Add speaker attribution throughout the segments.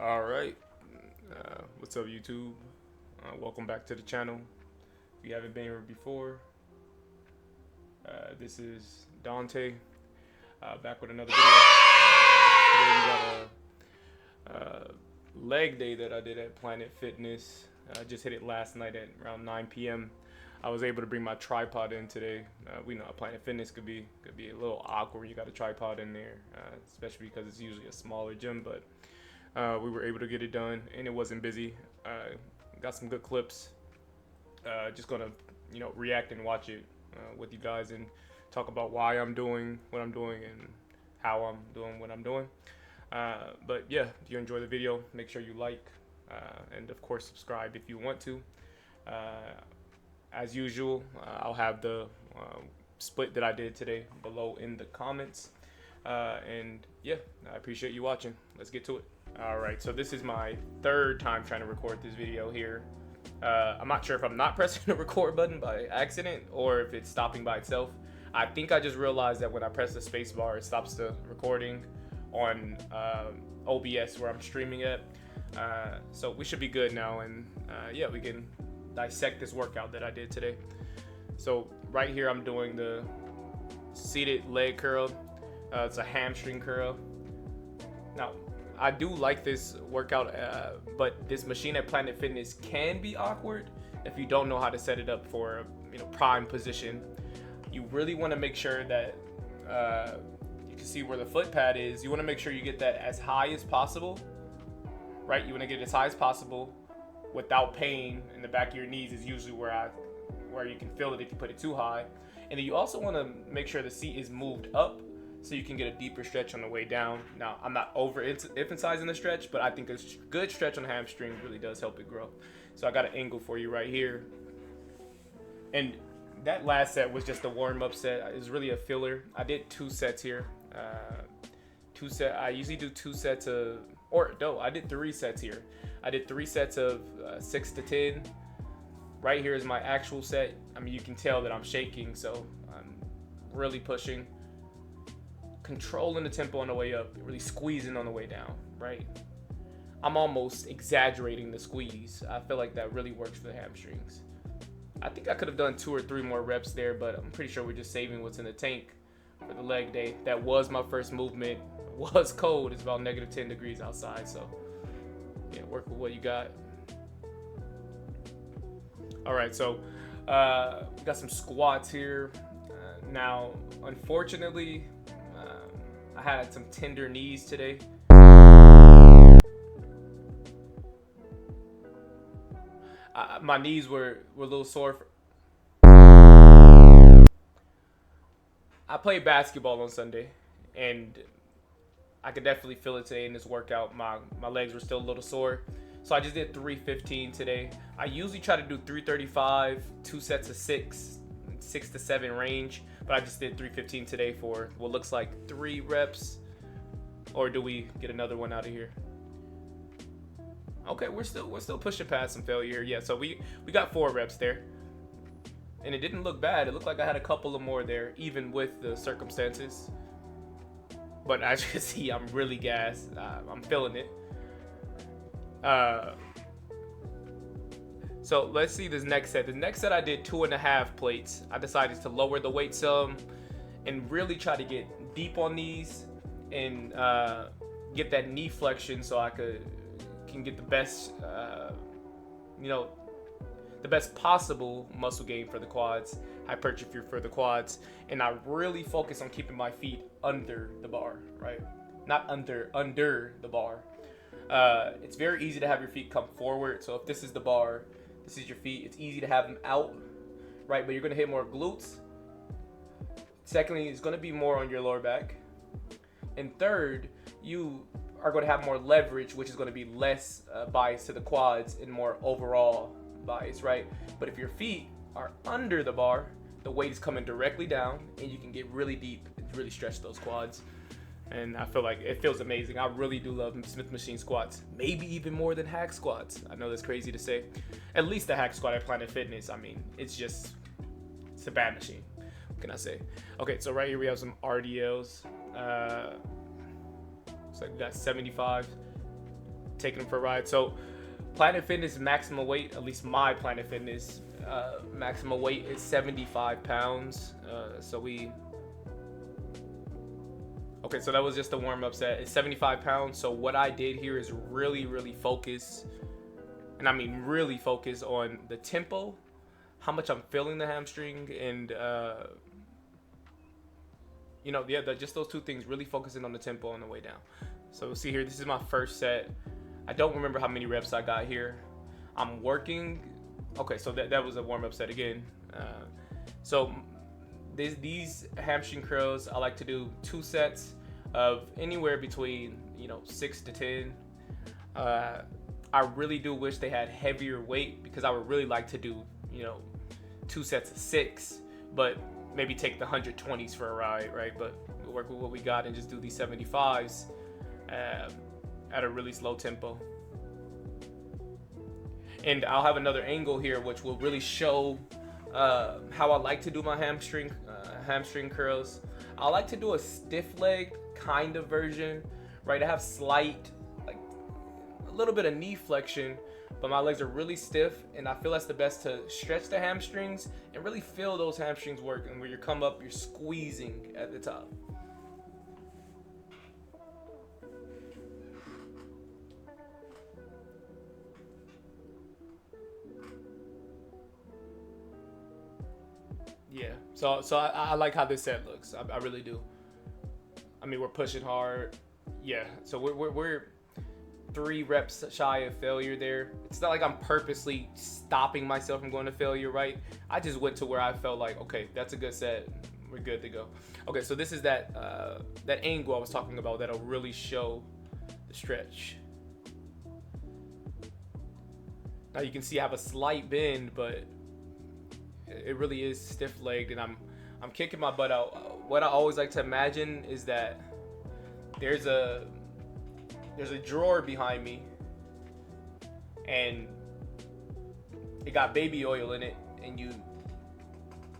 Speaker 1: All right. What's up, YouTube? Welcome back to the channel. If you haven't been here before, this is Dante, back with another video. Today we got a leg day that I did at Planet Fitness. I just hit it last night at around 9 p.m. I was able to bring my tripod in today. We know Planet Fitness could be a little awkward when you got a tripod in there, especially because it's usually a smaller gym, but we were able to get it done, and it wasn't busy. Got some good clips. Just gonna, react and watch it with you guys and talk about why I'm doing what I'm doing and how I'm doing what I'm doing. But yeah, if you enjoy the video, make sure you like and of course subscribe if you want to. As usual, I'll have the split that I did today below in the comments. And yeah, I appreciate you watching. Let's get to it. Alright, so this is my third time trying to record this video here. I'm not sure if I'm not pressing the record button by accident or if it's stopping by itself. I think I just realized that when I press the space bar, it stops the recording on OBS where I'm streaming at. So we should be good now, and yeah, we can dissect this workout that I did today. So right here I'm doing the seated leg curl. It's a hamstring curl. Now, I do like this workout, but this machine at Planet Fitness can be awkward if you don't know how to set it up for prime position. You really want to make sure that you can see where the foot pad is. You want to make sure you get that as high as possible, right? You want to get it as high as possible without pain in the back of your knees is usually where you can feel it if you put it too high. And then you also want to make sure the seat is moved up so you can get a deeper stretch on the way down. Now, I'm not emphasizing the stretch, but I think a good stretch on the hamstring really does help it grow. So I got an angle for you right here. And that last set was just a warm-up set. It was really a filler. I did 2 sets here. I usually do 2 sets of, or no, I did 3 sets here. I did 3 sets of 6 to 10. Right here is my actual set. I mean, you can tell that I'm shaking, so I'm really pushing. Controlling the tempo on the way up, really squeezing on the way down, right? I'm almost exaggerating the squeeze. I feel like that really works for the hamstrings. I think I could have done 2 or 3 more reps there, but I'm pretty sure we're just saving what's in the tank for the leg day. That was my first movement. It was cold. It's about negative 10 degrees outside, so yeah, work with what you got. All right, so we got some squats here. Now, unfortunately, I had some tender knees today. My knees were a little sore. I played basketball on Sunday, and I could definitely feel it today in this workout. My legs were still a little sore, so I just did 315 today. I usually try to do 335, 2 sets of 6 to 7 range, but I just did 315 today for what looks like 3 reps. Or do we get another one out of here? Okay, we're still pushing past some failure. Yeah, so we got 4 reps there, and it didn't look bad. It looked like I had a couple of more there, even with the circumstances. But as you can see, I'm really gassed. I'm feeling it. So let's see this next set. The next set I did 2.5 plates. I decided to lower the weight some and really try to get deep on these and get that knee flexion so I can get the best, the best possible muscle gain for the quads, hypertrophy for the quads, and I really focus on keeping my feet under the bar, right? Not under the bar. It's very easy to have your feet come forward. So if this is the bar, this is your feet. It's easy to have them out, right? But you're gonna hit more glutes. Secondly, it's gonna be more on your lower back. And third, you are going to have more leverage, which is going to be less bias to the quads and more overall bias, right? But if your feet are under the bar, the weight is coming directly down, and you can get really deep and really stretch those quads. And I feel like it feels amazing. I really do love Smith machine squats, maybe even more than hack squats. I know that's crazy to say. At least the hack squat at Planet Fitness, I mean, it's a bad machine. What can I say? Okay, so right here we have some RDLs. It's like we got 75, taking them for a ride. So Planet Fitness maximum weight, at least my Planet Fitness maximum weight is 75 pounds. Okay, so that was just a warm-up set. It's 75 pounds. So what I did here is really focus, and I mean really focus on the tempo, how much I'm feeling the hamstring, and just those two things, really focusing on the tempo on the way down. So see here, this is my first set. I don't remember how many reps I got here. I'm working. Okay, so that was a warm-up set again. So these hamstring curls, I like to do 2 sets of anywhere between 6 to 10. I really do wish they had heavier weight, because I would really like to do 2 sets of 6, but maybe take the 120s for a ride, right? But we'll work with what we got and just do these 75s at a really slow tempo. And I'll have another angle here which will really show how I like to do my hamstring curls. I like to do a stiff leg kind of version, right? I have slight, like a little bit of knee flexion, but my legs are really stiff, and I feel that's the best to stretch the hamstrings and really feel those hamstrings work. And when you come up, you're squeezing at the top. Yeah, so I like how this set looks. I really do. I mean, we're pushing hard. Yeah, so we're 3 reps shy of failure there. It's not like I'm purposely stopping myself from going to failure, right? I just went to where I felt like, okay, that's a good set. We're good to go. Okay, so this is that angle I was talking about that'll really show the stretch. Now you can see I have a slight bend, but it really is stiff-legged, and I'm kicking my butt out. What I always like to imagine is that there's a drawer behind me, and it got baby oil in it, and you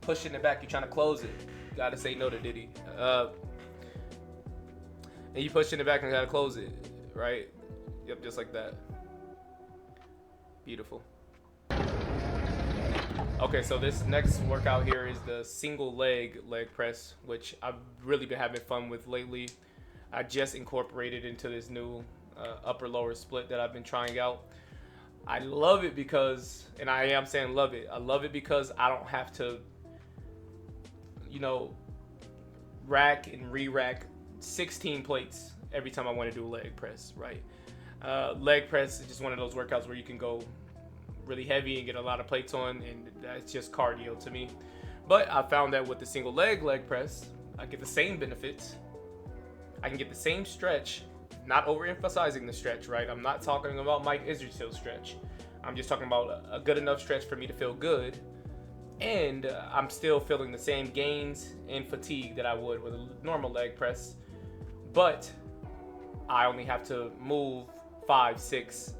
Speaker 1: push it in the back, you're trying to close it. Gotta say no to Diddy. And you push it in the back and gotta close it, right? Yep, just like that. Beautiful. Okay, so this next workout here is the single leg press, which I've really been having fun with lately. I just incorporated into this new upper lower split that I've been trying out. I love it because, and I am saying love it, I love it because I don't have to, rack and re-rack 16 plates every time I want to do a leg press, right? Leg press is just one of those workouts where you can go really heavy and get a lot of plates on, and that's just cardio to me. But I found that with the single leg press, I get the same benefits. I can get the same stretch, not overemphasizing the stretch, right? I'm not talking about Mike Israel stretch. I'm just talking about a good enough stretch for me to feel good, and I'm still feeling the same gains and fatigue that I would with a normal leg press, but I only have to move 5, 6,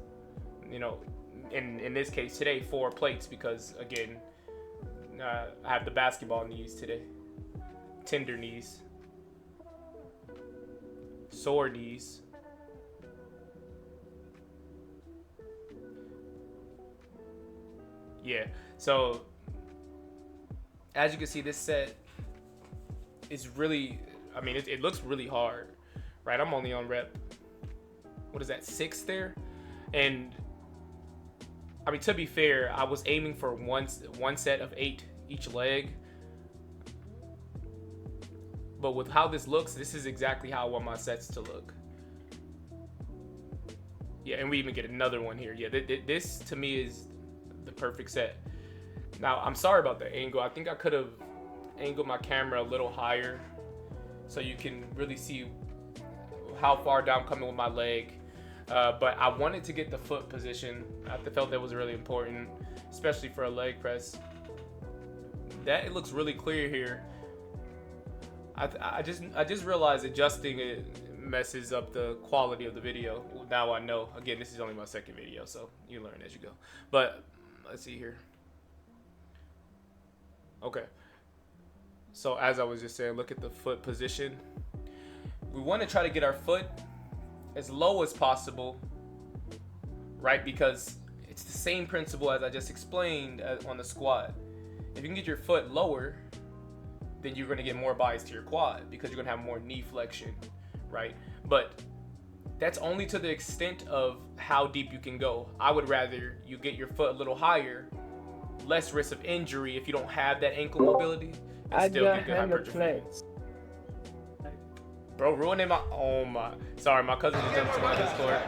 Speaker 1: in this case today 4 plates, because again I have the basketball knees today, tender knees, sore knees. Yeah, so as you can see, this set is really, I mean, it looks really hard, right? I'm only on rep, what is that, 6 there? And I mean, to be fair, I was aiming for one set of 8 each leg. But with how this looks, this is exactly how I want my sets to look. Yeah, and we even get another one here. Yeah, this to me is the perfect set. Now, I'm sorry about the angle. I think I could have angled my camera a little higher so you can really see how far down I'm coming with my leg. But I wanted to get the foot position. I felt that was really important, especially for a leg press. That it looks really clear here. I just realized adjusting it messes up the quality of the video. Now I know. Again, this is only my second video, so you learn as you go. But let's see here. Okay. So as I was just saying, look at the foot position. We want to try to get our foot as low as possible right? Because it's the same principle as I just explained on the squat. If you can get your foot lower, then you're going to get more bias to your quad because you're going to have more knee flexion, right? But that's only to the extent of how deep you can go. I would rather you get your foot a little higher, less risk of injury if you don't have that ankle mobility, and still get good hypertrophy. Bro, ruining my, oh my, sorry, my cousin just jumped to my Discord.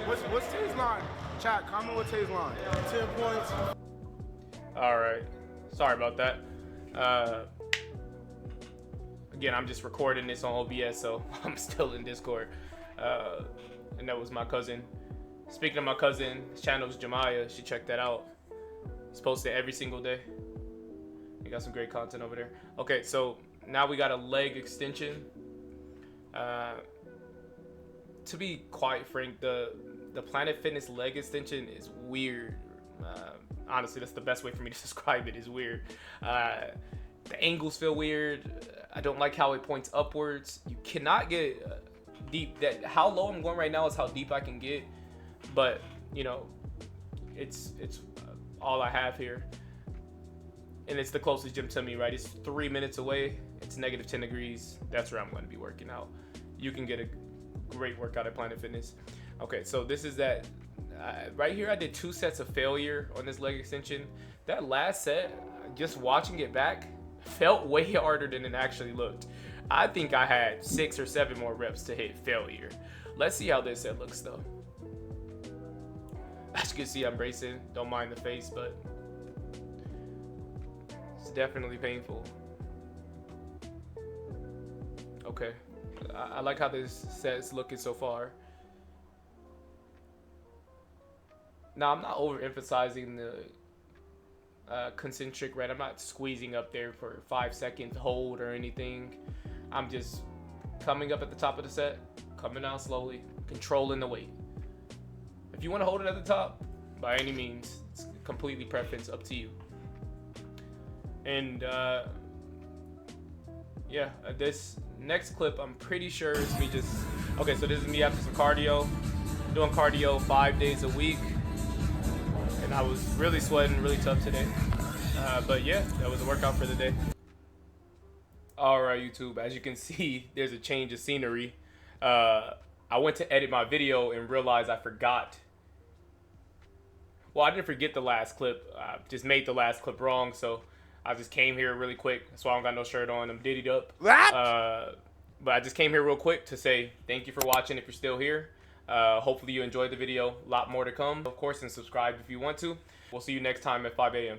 Speaker 2: What's Tay's line? Chat, comment what Tay's line. 10 points.
Speaker 1: All right, sorry about that. Again, I'm just recording this on OBS, so I'm still in Discord. And that was my cousin. Speaking of my cousin, his channel is Jemiah. She checked that out. He's posted every single day. We got some great content over there. Okay, so now we got a leg extension. To be quite frank, the Planet Fitness leg extension is weird. Honestly, that's the best way for me to describe it, is weird. The angles feel weird. I don't like how it points upwards. You cannot get deep. That how low I'm going right now is how deep I can get, but you know, it's all I have here, and it's the closest gym to me, right? It's 3 minutes away. It's negative 10 degrees. That's where I'm going to be working out. You can get a great workout at Planet Fitness. Okay, so this is that right here. I did 2 sets of failure on this leg extension. That last set, just watching it back, felt way harder than it actually looked. I think I had 6 or 7 more reps to hit failure. Let's see how this set looks though. As you can see, I'm bracing. Don't mind the face, but it's definitely painful. Okay, I like how this set's looking so far. Now, I'm not overemphasizing the concentric, right? I'm not squeezing up there for 5 seconds hold or anything. I'm just coming up at the top of the set, coming down slowly, controlling the weight. If you want to hold it at the top, by any means, it's completely preference, up to you. And yeah, this next clip, I'm pretty sure is me just, okay, so this is me after some cardio, doing cardio 5 days a week. And I was really sweating, really tough today. But yeah, that was a workout for the day. All right, YouTube, as you can see, there's a change of scenery. I went to edit my video and realized I forgot. Well, I didn't forget the last clip. I just made the last clip wrong, so I just came here really quick. That's why I don't got no shirt on. I'm diddied up. But I just came here real quick to say thank you for watching if you're still here. Hopefully you enjoyed the video. A lot more to come, of course, and subscribe if you want to. We'll see you next time at 5 a.m.